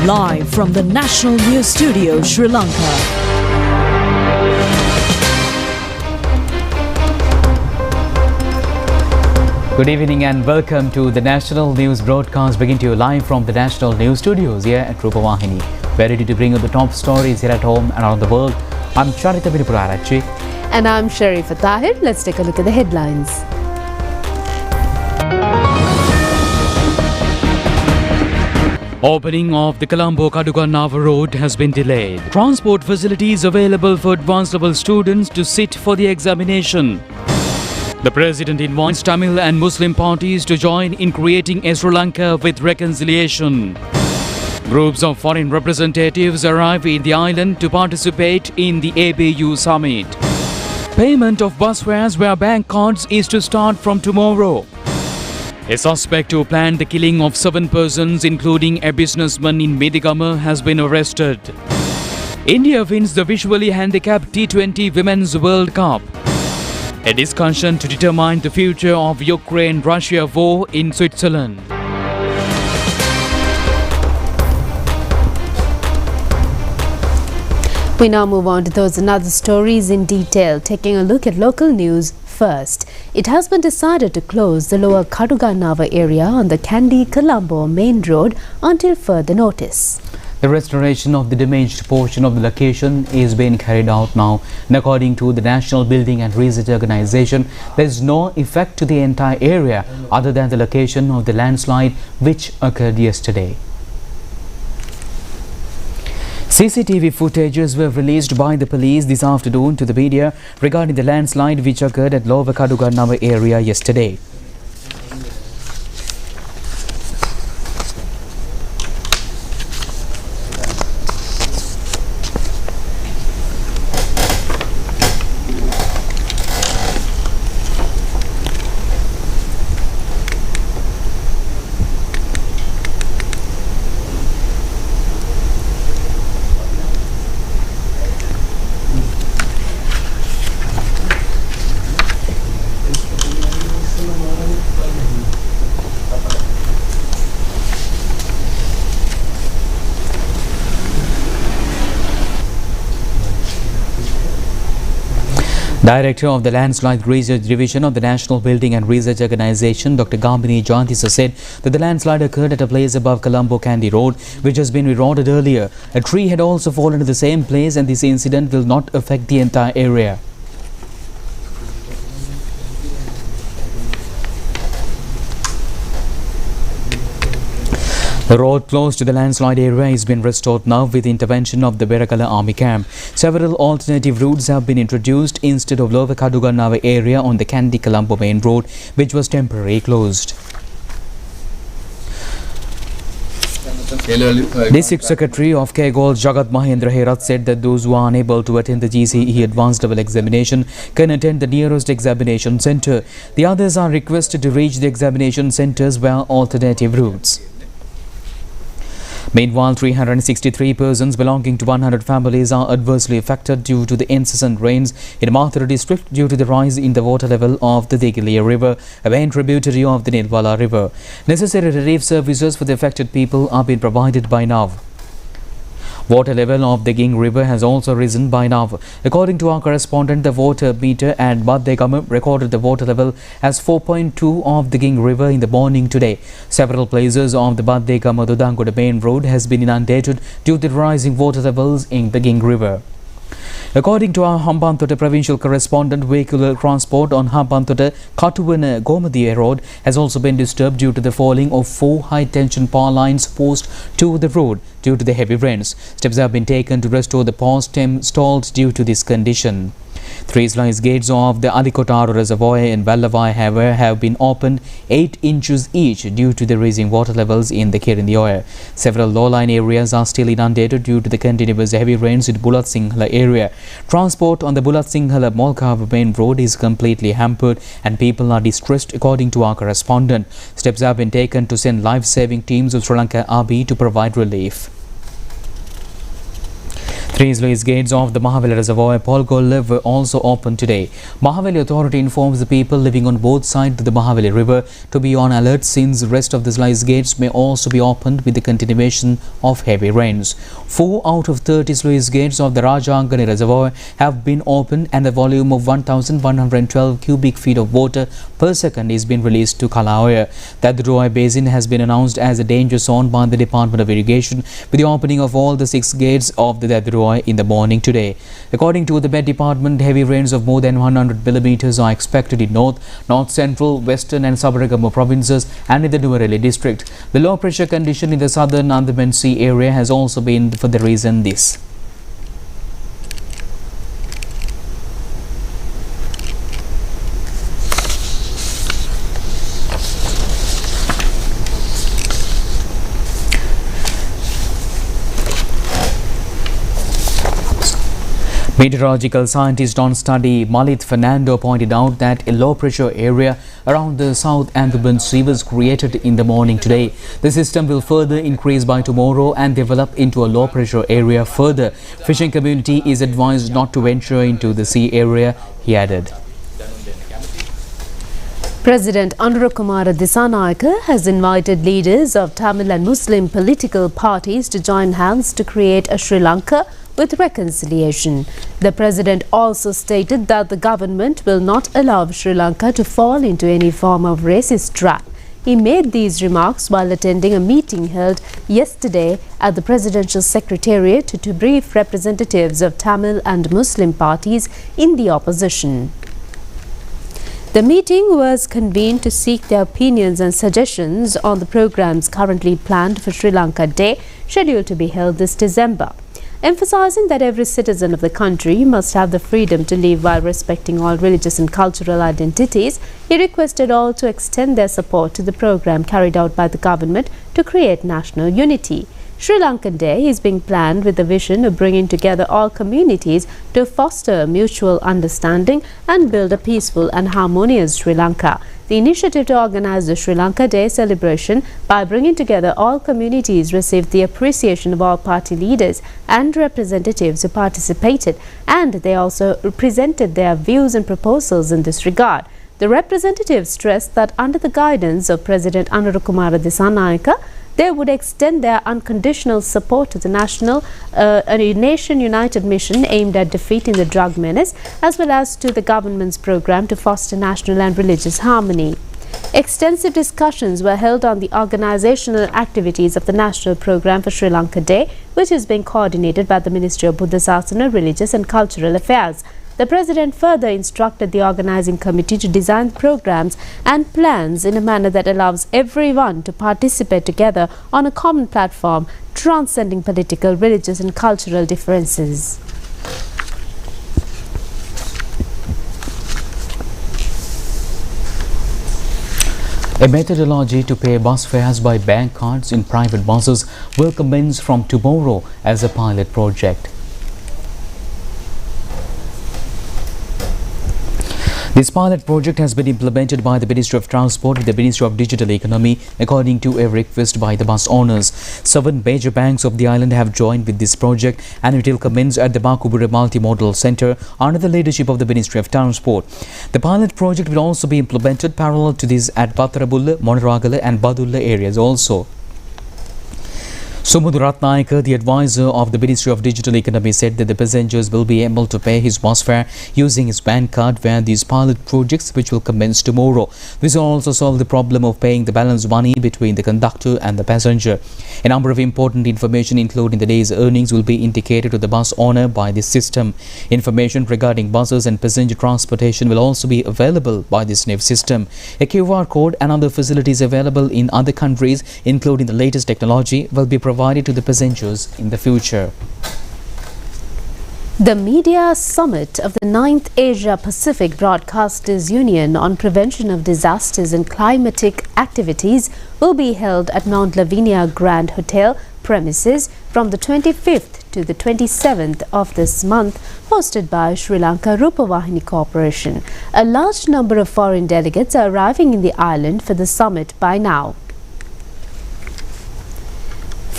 Live from the National News Studio, Sri Lanka. Good evening and welcome to the National News broadcast, bringing to you live from the National News Studios here at Rupavahini. We're ready to bring you the top stories here at home and around the world. I'm Charita Virupurarachi. And I'm Sharifa Tahir. Let's take a look at the headlines. Opening of the Colombo-Kaduganava road has been delayed. Transport facilities available for advanced level students to sit for the examination. The President invites Tamil and Muslim parties to join in creating a Sri Lanka with reconciliation. Groups of foreign representatives arrive in the island to participate in the ABU summit. Payment of bus fares via bank cards is to start from tomorrow. A suspect who planned the killing of 7 persons, including a businessman in Medigama, has been arrested. India wins the visually handicapped T20 Women's World Cup. A discussion to determine the future of Ukraine-Russia war in Switzerland. We now move on to those and other stories in detail, taking a look at local news first. It has been decided to close the lower Kaduganava area on the Kandy-Colombo main road until further notice. The restoration of the damaged portion of the location is being carried out now, and according to the National Building and Research Organization, there is no effect to the entire area other than the location of the landslide which occurred yesterday. CCTV footages were released by the police this afternoon to the media regarding the landslide which occurred at Lower Kaduganava area yesterday. Director of the Landslide Research Division of the National Building and Research Organization, Dr. Gambini Jantisa, said that the landslide occurred at a place above Colombo Kandy Road, which has been eroded earlier. A tree had also fallen to the same place, and this incident will not affect the entire area. The road close to the landslide area has been restored now with the intervention of the Berakala Army Camp. Several alternative routes have been introduced instead of Lower Kaduganava area on the Kandy-Colombo main road, which was temporarily closed. District Secretary of Kegol Jagat Mahendra Herath said that those who are unable to attend the GCE advanced level examination can attend the nearest examination centre. The others are requested to reach the examination centres via alternative routes. Meanwhile, 363 persons belonging to 100 families are adversely affected due to the incessant rains in Mathura district due to the rise in the water level of the Degilia River, a main tributary of the Nilwala River. Necessary relief services for the affected people are being provided by now. Water level of the Ging River has also risen by now. According to our correspondent, the water meter at Baddegama recorded the water level as 4.2 of the Ging River in the morning today. Several places of the Baddegama-Dudangoda main road has been inundated due to the rising water levels in the Ging River. According to our Hambantota provincial correspondent, vehicular transport on Hambantota-Katuvana Gomadhiya road has also been disturbed due to the falling of 4 high-tension power lines posed to the road due to the heavy rains. Steps have been taken to restore the power stem stalled due to this condition. 3 sluice gates of the Adikotaru Reservoir and Vallavai have been opened 8 inches each due to the rising water levels in the Kirindioya. Several low-lying areas are still inundated due to the continuous heavy rains in Bulat Singhala area. Transport on the Bulat Singhala Molkav main road is completely hampered and people are distressed, according to our correspondent. Steps have been taken to send life-saving teams of Sri Lanka Army to provide relief. Three sluice gates of the Mahaveli Reservoir Polgol were also opened today. Mahaveli Authority informs the people living on both sides of the Mahaveli River to be on alert since the rest of the sluice gates may also be opened with the continuation of heavy rains. 4 out of 30 sluice gates of the Rajangani Reservoir have been opened and a volume of 1,112 cubic feet of water per second is being released to Kalawaya. The Adruai Basin has been announced as a danger zone by the Department of Irrigation with the opening of all the 6 gates of the Adruai in the morning today. According to the Met Department, heavy rains of more than 100 millimeters are expected in North, North Central, Western and Sabaragamu provinces and in the Nuvareli district. The low pressure condition in the southern Andaman Sea area has also been for the reason this. Meteorological scientist on study Malit Fernando pointed out that a low-pressure area around the South Andaman Sea was created in the morning today. The system will further increase by tomorrow and develop into a low-pressure area further. Fishing community is advised not to venture into the sea area, he added. President Anurukumara Dissanayake has invited leaders of Tamil and Muslim political parties to join hands to create a Sri Lanka with reconciliation. The president also stated that the government will not allow Sri Lanka to fall into any form of racist trap. He made these remarks while attending a meeting held yesterday at the Presidential Secretariat to brief representatives of Tamil and Muslim parties in the opposition. The meeting was convened to seek their opinions and suggestions on the programs currently planned for Sri Lanka Day, scheduled to be held this December. Emphasizing that every citizen of the country must have the freedom to live while respecting all religious and cultural identities, he requested all to extend their support to the program carried out by the government to create national unity. Sri Lankan Day is being planned with the vision of bringing together all communities to foster mutual understanding and build a peaceful and harmonious Sri Lanka. The initiative to organize the Sri Lanka Day celebration by bringing together all communities received the appreciation of all party leaders and representatives who participated, and they also presented their views and proposals in this regard. The representatives stressed that under the guidance of President Anurukumara Dissanayake, they would extend their unconditional support to the Nation United mission aimed at defeating the drug menace, as well as to the government's program to foster national and religious harmony. Extensive discussions were held on the organizational activities of the National Program for Sri Lanka Day, which is being coordinated by the Ministry of Buddha Sasana, Religious and Cultural Affairs. The President further instructed the organizing committee to design programs and plans in a manner that allows everyone to participate together on a common platform, transcending political, religious and cultural differences. A methodology to pay bus fares by bank cards in private buses will commence from tomorrow as a pilot project. This pilot project has been implemented by the Ministry of Transport with the Ministry of Digital Economy according to a request by the bus owners. 7 major banks of the island have joined with this project and it will commence at the Makubura Multimodal Centre under the leadership of the Ministry of Transport. The pilot project will also be implemented parallel to this at Patharabulla, Monaragala and Badulla areas also. Sumudu Ratnayake, the advisor of the Ministry of Digital Economy, said that the passengers will be able to pay his bus fare using his bank card via these pilot projects which will commence tomorrow. This will also solve the problem of paying the balance money between the conductor and the passenger. A number of important information including the day's earnings will be indicated to the bus owner by this system. Information regarding buses and passenger transportation will also be available by this new system. A QR code and other facilities available in other countries, including the latest technology, will be provided to the passengers in the future. The Media Summit of the 9th Asia Pacific Broadcasters Union on Prevention of Disasters and Climatic Activities will be held at Mount Lavinia Grand Hotel premises from the 25th to the 27th of this month, hosted by Sri Lanka Rupavahini Corporation. A large number of foreign delegates are arriving in the island for the summit by now.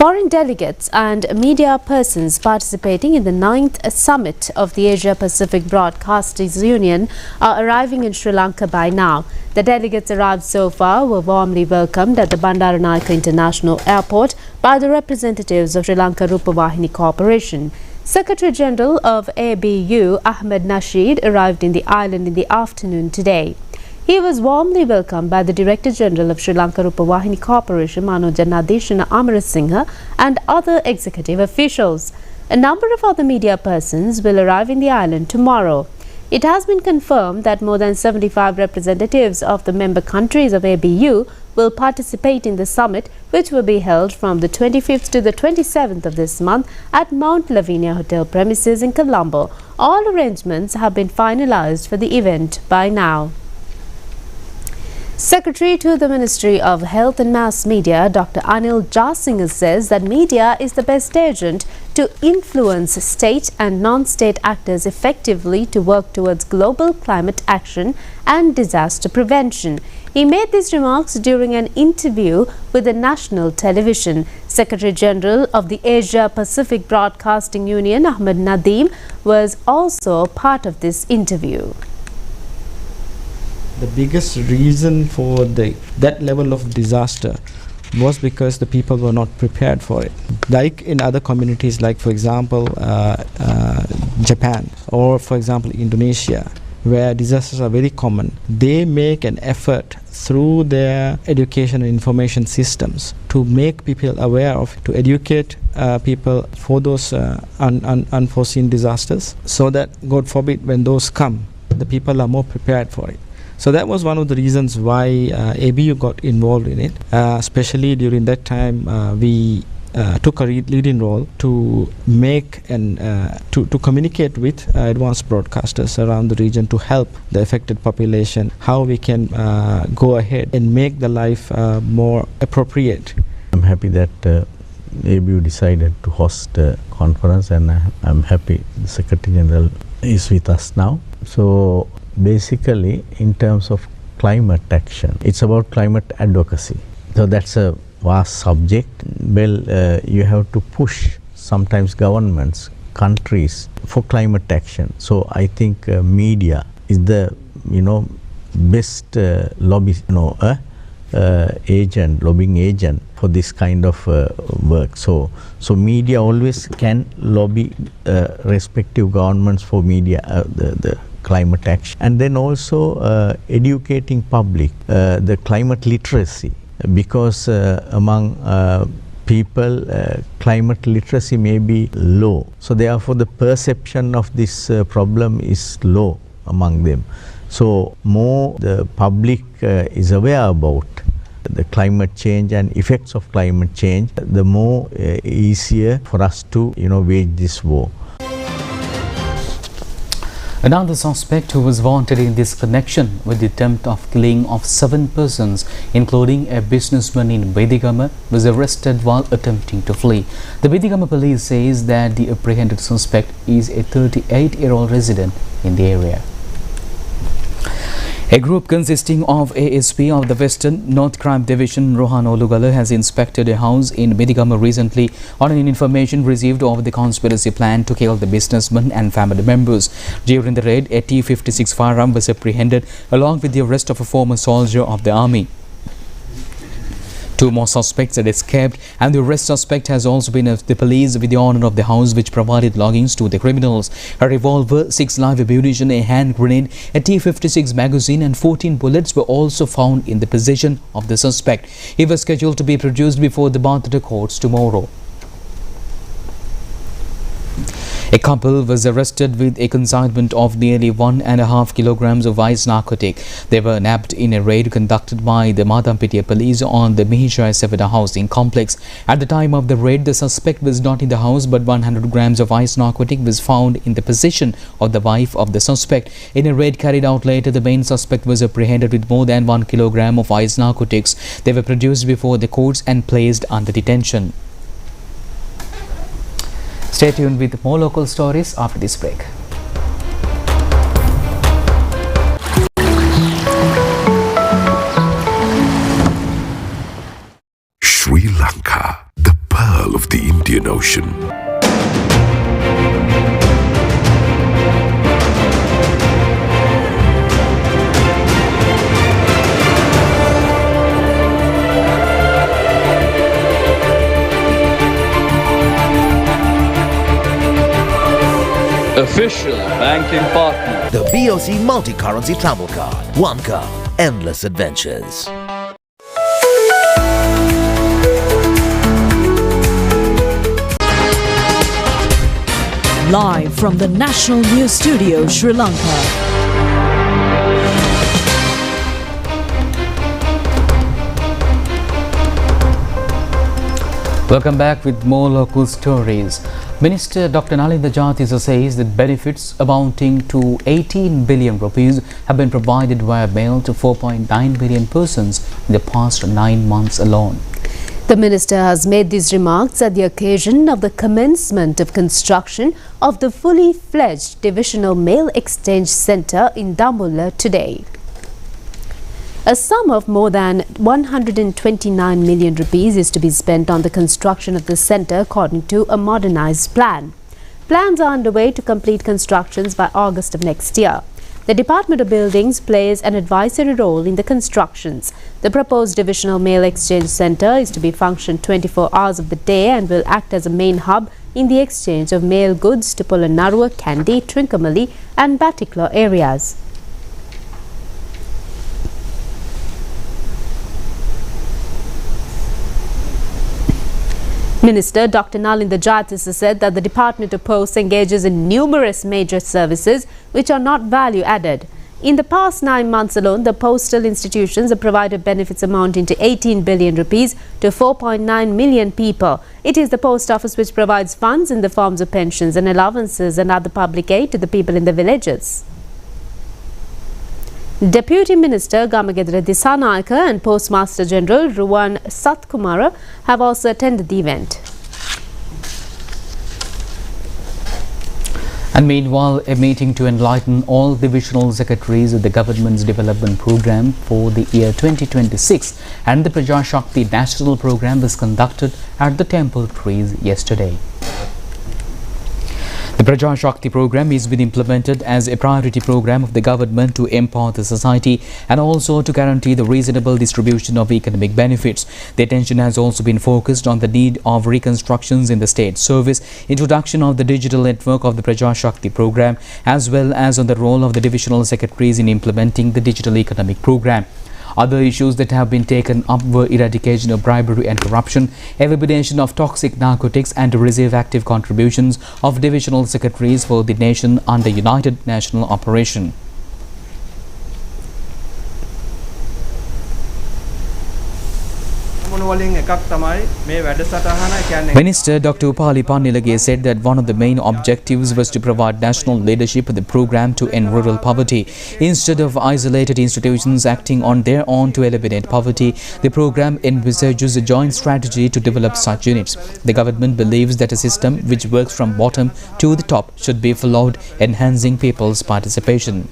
Foreign delegates and media persons participating in the 9th summit of the Asia-Pacific Broadcasters Union are arriving in Sri Lanka by now. The delegates arrived so far were warmly welcomed at the Bandaranaike International Airport by the representatives of Sri Lanka Rupavahini Corporation. Secretary General of ABU, Ahmed Nasheed, arrived in the island in the afternoon today. He was warmly welcomed by the Director General of Sri Lanka Rupavahini Corporation, Manoja Nadeshana Amarasinghe, and other executive officials. A number of other media persons will arrive in the island tomorrow. It has been confirmed that more than 75 representatives of the member countries of ABU will participate in the summit, which will be held from the 25th to the 27th of this month at Mount Lavinia Hotel premises in Colombo. All arrangements have been finalized for the event by now. Secretary to the Ministry of Health and Mass Media, Dr. Anil Jasinger, says that media is the best agent to influence state and non-state actors effectively to work towards global climate action and disaster prevention. He made these remarks during an interview with the national television. Secretary General of the Asia Pacific Broadcasting Union, Ahmed Nadeem, was also part of this interview. The biggest reason for that level of disaster was because the people were not prepared for it. Like in other communities, like for example Japan or for example Indonesia, where disasters are very common, they make an effort through their education and information systems to make people aware of, to educate people for those unforeseen disasters, so that, God forbid, when those come, the people are more prepared for it. So that was one of the reasons why ABU got involved in it. Especially during that time, we took a leading role to make and to communicate with advanced broadcasters around the region to help the affected population, how we can go ahead and make the life more appropriate. I'm happy that ABU decided to host a conference, and I'm happy the Secretary General is with us now. So basically, in terms of climate action, it's about climate advocacy. So that's a vast subject. Well, you have to push sometimes governments, countries for climate action. So I think media is the best lobbying agent for this kind of work. So media always can lobby respective governments for media the climate action, and then also educating public the climate literacy, because among people climate literacy may be low, so therefore the perception of this problem is low among them. So more the public is aware about the climate change and effects of climate change, the more easier for us to wage this war. Another suspect who was wanted in this connection with the attempt of killing of 7 persons, including a businessman in Bedigama, was arrested while attempting to flee. The Bedigama police says that the apprehended suspect is a 38-year-old resident in the area. A group consisting of ASP of the Western North Crime Division, Rohan Olugala, has inspected a house in Bedigama recently on an information received of the conspiracy plan to kill the businessman and family members. During the raid, a T-56 firearm was apprehended along with the arrest of a former soldier of the army. 2 more suspects had escaped, and the arrest suspect has also been the police with the owner of the house, which provided logins to the criminals. A revolver, 6 live ammunition, a hand grenade, a T-56 magazine and 14 bullets were also found in the possession of the suspect. He was scheduled to be produced before the Bhattara courts tomorrow. A couple was arrested with a consignment of nearly 1.5 kilograms of ice narcotic. They were nabbed in a raid conducted by the Madampitia police on the Mihishai Sevada housing complex. At the time of the raid, the suspect was not in the house, but 100 grams of ice narcotic was found in the possession of the wife of the suspect. In a raid carried out later, the main suspect was apprehended with more than 1 kilogram of ice narcotics. They were produced before the courts and placed under detention. Stay tuned with more local stories after this break. Sri Lanka, the pearl of ocean. Official banking partner. The BOC multi-currency travel card. One card, endless adventures. Live from the National News Studio, Sri Lanka. Welcome back with more local stories. Minister Dr. Nalinda Jatisa says that benefits amounting to 18 billion rupees have been provided via mail to 4.9 billion persons in the past 9 months alone. The minister has made these remarks at the occasion of the commencement of construction of the fully fledged Divisional Mail Exchange Centre in Dambulla today. A sum of more than 129 million rupees is to be spent on the construction of the centre according to a modernised plan. Plans are underway to complete constructions by August of next year. The Department of Buildings plays an advisory role in the constructions. The proposed Divisional Mail Exchange Centre is to be functioned 24 hours of the day and will act as a main hub in the exchange of mail goods to Polonnaruwa, Kandy, Trincomalee and Batticaloa areas. Minister Dr. Nalinda Jatisa said that the Department of Posts engages in numerous major services which are not value added. In the past 9 months alone, the postal institutions have provided benefits amounting to 18 billion rupees to 4.9 million people. It is the post office which provides funds in the forms of pensions and allowances and other public aid to the people in the villages. Deputy Minister Gamagedara Disanayaka and Postmaster General Ruwan Satkumara have also attended the event. And meanwhile, a meeting to enlighten all divisional secretaries of the government's development program for the year 2026 and the Praja Shakti National Program was conducted at the Temple Trees yesterday. The Praja Shakti program is being implemented as a priority program of the government to empower the society and also to guarantee the reasonable distribution of economic benefits. The attention has also been focused on the need of reconstructions in the state service, introduction of the digital network of the Praja Shakti program, as well as on the role of the divisional secretaries in implementing the digital economic program. Other issues that have been taken up were eradication of bribery and corruption, elimination of toxic narcotics, and to receive active contributions of divisional secretaries for the nation under United National Operation. Minister Dr. Upali Pannilage said that one of the main objectives was to provide national leadership of the program to end rural poverty. Instead of isolated institutions acting on their own to eliminate poverty, the program envisages a joint strategy to develop such units. The government believes that a system which works from bottom to the top should be followed, enhancing people's participation.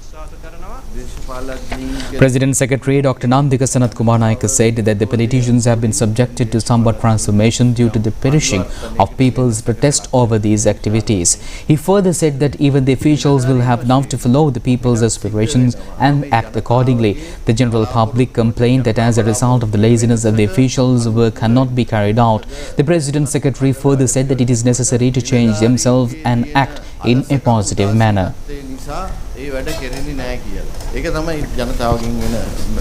President Secretary Dr. Nandika Sanat Kumar Naik said that the politicians have been subjected to somewhat transformation due to the perishing of people's protest over these activities. He further said that even the officials will have now to follow the people's aspirations and act accordingly. The general public complained that as a result of the laziness of the officials, work cannot be carried out. The President Secretary further said that it is necessary to change themselves and act in a positive manner. ඒ වැඩ කෙරෙන්නේ නැහැ කියලා. ඒක තමයි ජනතාවගෙන් වෙන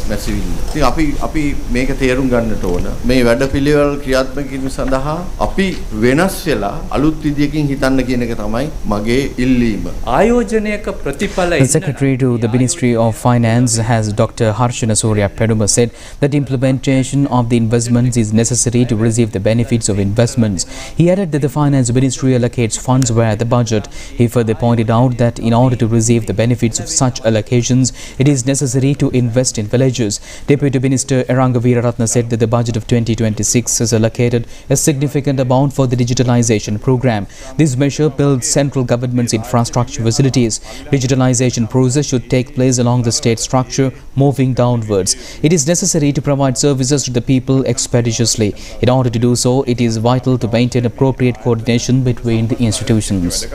මැසිවිල්ල. ඉතින් අපි මේක තේරුම් ගන්නට ඕන. මේ වැඩ පිළිවෙල ක්‍රියාත්මක කිරීම සඳහා අපි වෙනස් වෙලා අලුත් විදියකින් හිතන්න කියන එක තමයි මගේ ඉල්ලීම. ආයෝජනයක ප්‍රතිඵල The Secretary to the Ministry of Finance has Dr. Harshana Surya Peduma said that implementation of the investments is necessary to receive the benefits of investments. He added that the Finance Ministry allocates funds via the budget. He further pointed out that in order to receive the benefits benefits of such allocations, it is necessary to invest in villages. Deputy Minister Eranga Veeraratna said that the budget of 2026 has allocated a significant amount for the digitalization program. This measure builds central government's infrastructure facilities. Digitalization process should take place along the state structure, moving downwards. It is necessary to provide services to the people expeditiously. In order to do so, it is vital to maintain appropriate coordination between the institutions.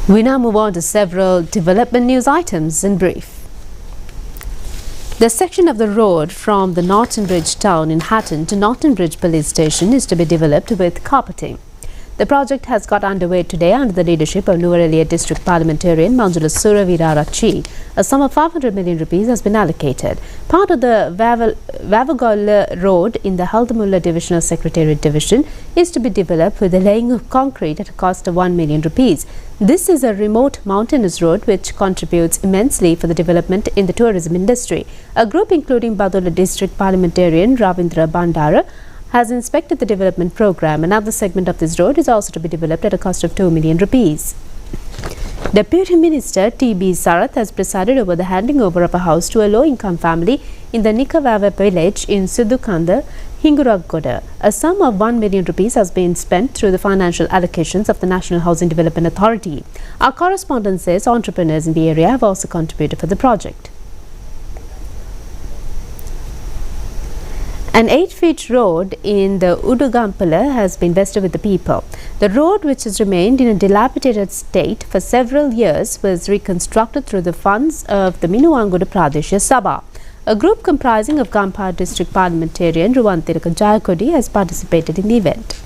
We now move on to several development news items in brief. The section of the road from the Norton Bridge town in Hatton to Norton Bridge police station is to be developed with carpeting. The project has got underway today under the leadership of Nuwara District Parliamentarian Manjula Suravirarachi. A sum of 500 million rupees has been allocated. Part of the Vavagolla Road in the Haldamulla Divisional Secretariat Division is to be developed with the laying of concrete at a cost of 1 million rupees. This is a remote mountainous road which contributes immensely for the development in the tourism industry. A group including Badola District Parliamentarian Ravindra Bandara has inspected the development program. Another segment of this road is also to be developed at a cost of 2 million rupees. Deputy Minister T.B. Sarath has presided over the handing over of a house to a low-income family in the Nikavava village in Sudukanda, Hinguraggoda. A sum of 1 million rupees has been spent through the financial allocations of the National Housing Development Authority. Our correspondent says entrepreneurs in the area have also contributed for the project. An 8-feet road in the Udugampala has been vested with the people. The road, which has remained in a dilapidated state for several years, was reconstructed through the funds of the Minuwangoda Pradesha Sabha. A group comprising of Gampar District Parliamentarian Ruwantiraka Jayakodi has participated in the event.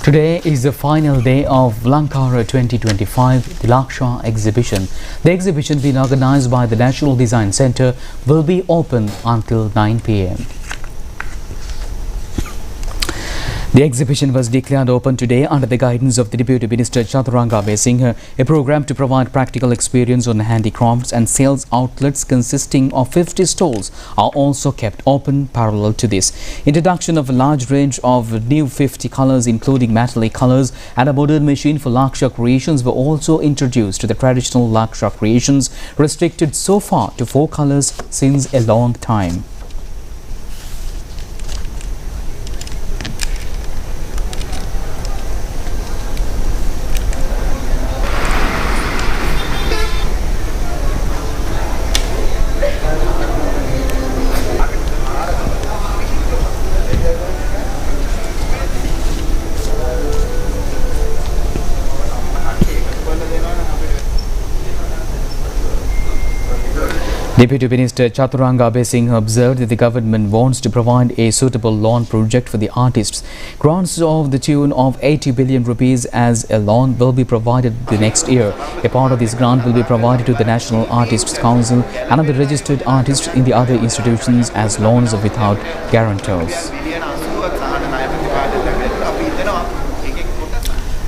Today is the final day of Lankara 2025, the Laksha exhibition. The exhibition, being organized by the National Design Centre, will be open until 9 p.m. The exhibition was declared open today under the guidance of the Deputy Minister Chaturanga Besinghe. A program to provide practical experience on handicrafts and sales outlets consisting of 50 stalls are also kept open parallel to this. Introduction of a large range of new 50 colours, including metallic colours, and a modern machine for Laksha creations were also introduced to the traditional Laksha creations, restricted so far to 4 colours since a long time. Deputy Minister Chaturanga Besinghe observed that the government wants to provide a suitable loan project for the artists. Grants of the tune of 80 billion rupees as a loan will be provided the next year. A part of this grant will be provided to the National Artists Council and other registered artists in the other institutions as loans without guarantors.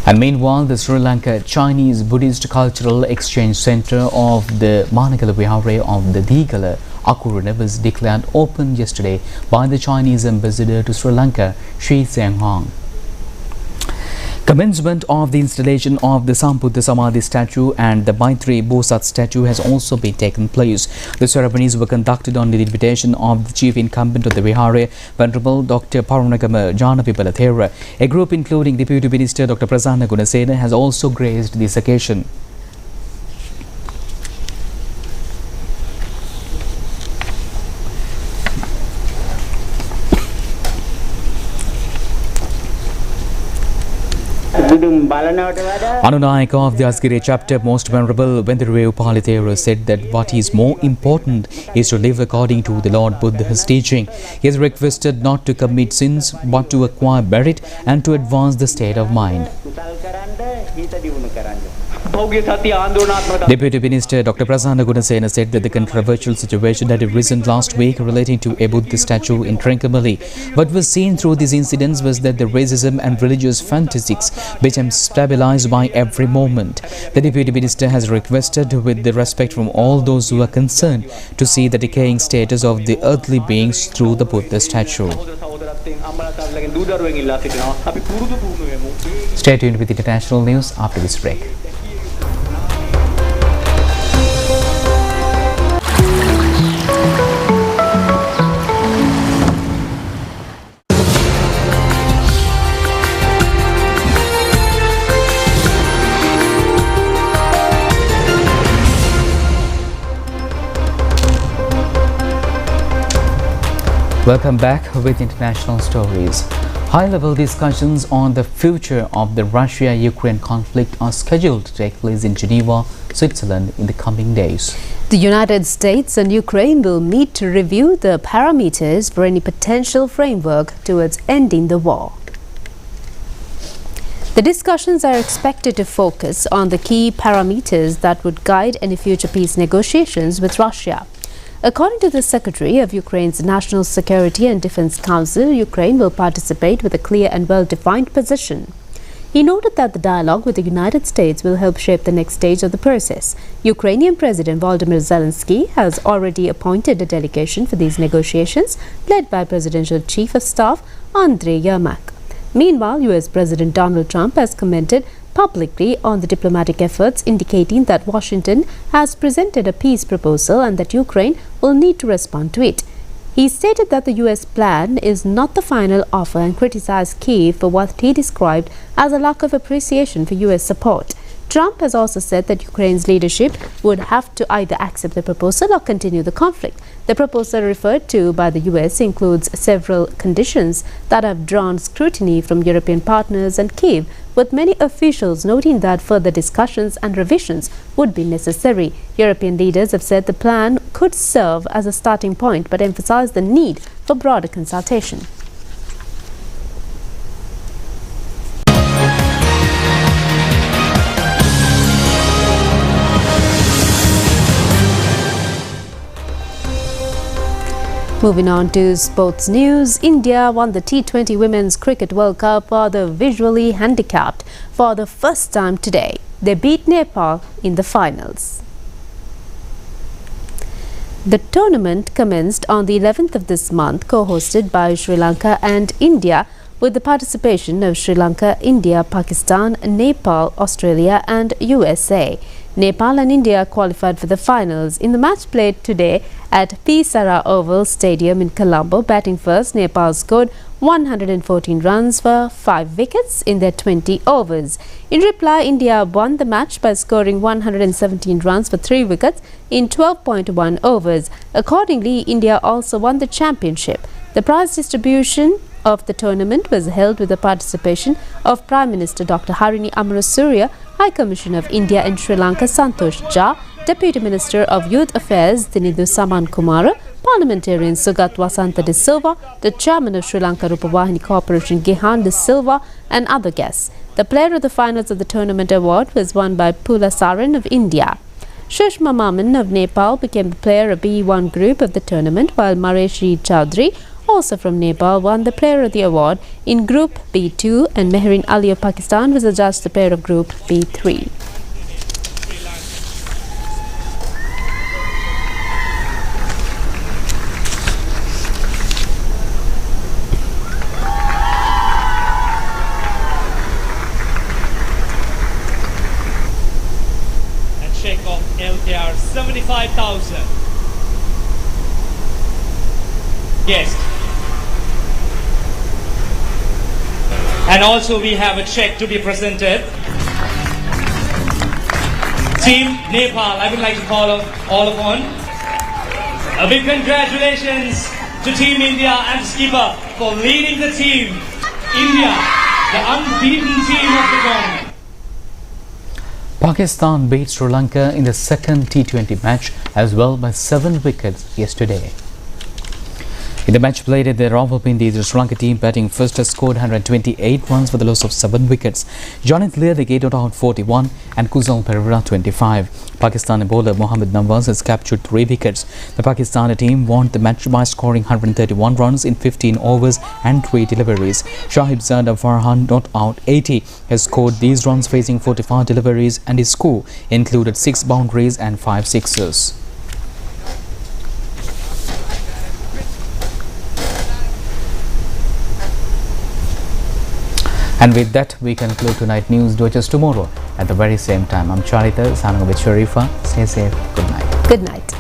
And meanwhile, the Sri Lanka Chinese Buddhist Cultural Exchange Centre of the Manakala Vihara of the Digala Akurana was declared open yesterday by the Chinese ambassador to Sri Lanka, Shi Zhenghong. Commencement of the installation of the Sambuddha Samadhi statue and the Maitri Bosat statue has also been taken place. The ceremonies were conducted on the invitation of the chief incumbent of the Vihara, Venerable Dr. Parunagama Janavipalathera. A group including Deputy Minister Dr. Prasanna Gunasena has also graced this occasion. Anunayaka of the Asgiri chapter, Most Venerable Vendiru Upalathera, said that what is more important is to live according to the Lord Buddha's teaching. He has requested not to commit sins but to acquire merit and to advance the state of mind. Deputy Minister Dr. Prasanna Gunasena said that the controversial situation had arisen last week relating to a Buddha statue in Trincomalee. What was seen through these incidents was that the racism and religious fantasies became stabilized by every moment. The Deputy Minister has requested, with the respect from all those who are concerned, to see the decaying status of the earthly beings through the Buddha statue. Stay tuned with International News. news after this break. Welcome back with international stories. High-level discussions on the future of the Russia-Ukraine conflict are scheduled to take place in Geneva, Switzerland in the coming days. The United States and Ukraine will meet to review the parameters for any potential framework towards ending the war. The discussions are expected to focus on the key parameters that would guide any future peace negotiations with Russia. According to the Secretary of Ukraine's National Security and Defense Council, Ukraine will participate with a clear and well-defined position. He noted that the dialogue with the United States will help shape the next stage of the process. Ukrainian President Volodymyr Zelensky has already appointed a delegation for these negotiations, led by Presidential Chief of Staff Andriy Yermak. Meanwhile, US President Donald Trump has commented publicly on the diplomatic efforts, indicating that Washington has presented a peace proposal and that Ukraine will need to respond to it. He stated that the US plan is not the final offer and criticized Kyiv for what he described as a lack of appreciation for US support. Trump has also said that Ukraine's leadership would have to either accept the proposal or continue the conflict. The proposal referred to by the US includes several conditions that have drawn scrutiny from European partners and Kyiv, with many officials noting that further discussions and revisions would be necessary. European leaders have said the plan could serve as a starting point, but emphasized the need for broader consultation. Moving on to sports news, India won the T20 Women's Cricket World Cup for the visually handicapped for the first time today. They beat Nepal in the finals. The tournament commenced on the 11th of this month, co-hosted by Sri Lanka and India, with the participation of Sri Lanka, India, Pakistan, Nepal, Australia and USA. Nepal and India qualified for the finals. In the match played today at P. Sara Oval Stadium in Colombo, batting first, Nepal scored 114 runs for 5 wickets in their 20 overs. In reply, India won the match by scoring 117 runs for 3 wickets in 12.1 overs. Accordingly, India also won the championship. The prize distribution of the tournament was held with the participation of Prime Minister Dr. Harini Amarasuriya, High Commissioner of India in Sri Lanka Santosh Jha, Deputy Minister of Youth Affairs Dinidu Saman Kumara, Parliamentarian Sugat Vasanta de Silva, the Chairman of Sri Lanka Rupavahini Corporation Gihan de Silva and other guests. The Player of the Finals of the Tournament award was won by Pula Saran of India. Shushma Maman of Nepal became the Player of B1 group of the tournament, while Mareshi Chaudhary, also from Nepal, won the Player of the Award in Group B2, and Mehreen Ali of Pakistan was adjudged the Player of Group B3. And check of LKR 75,000. Yes. And also we have a check to be presented. Team Nepal, I would like to call all upon. A big congratulations to Team India and skipper for leading the team. India, the unbeaten team of the tournament. Pakistan beat Sri Lanka in the second T20 match as well by 7 wickets yesterday. In the match played at the Rawalpindi, the Sri Lanka team batting first has scored 128 runs for the loss of 7 wickets. Jonathan Lear the gate out 41 and Kuzal Pereira 25. Pakistani bowler Mohammad Nawaz has captured 3 wickets. The Pakistani team won the match by scoring 131 runs in 15 overs and 3 deliveries. Shahib Zada Farhan not out 80 has scored these runs facing 45 deliveries, and his score included 6 boundaries and 5 sixes. And with that, we conclude tonight news. Do just tomorrow at the very same time. I'm Charita, signing off with Sharifa. Stay safe. Good night. Good night.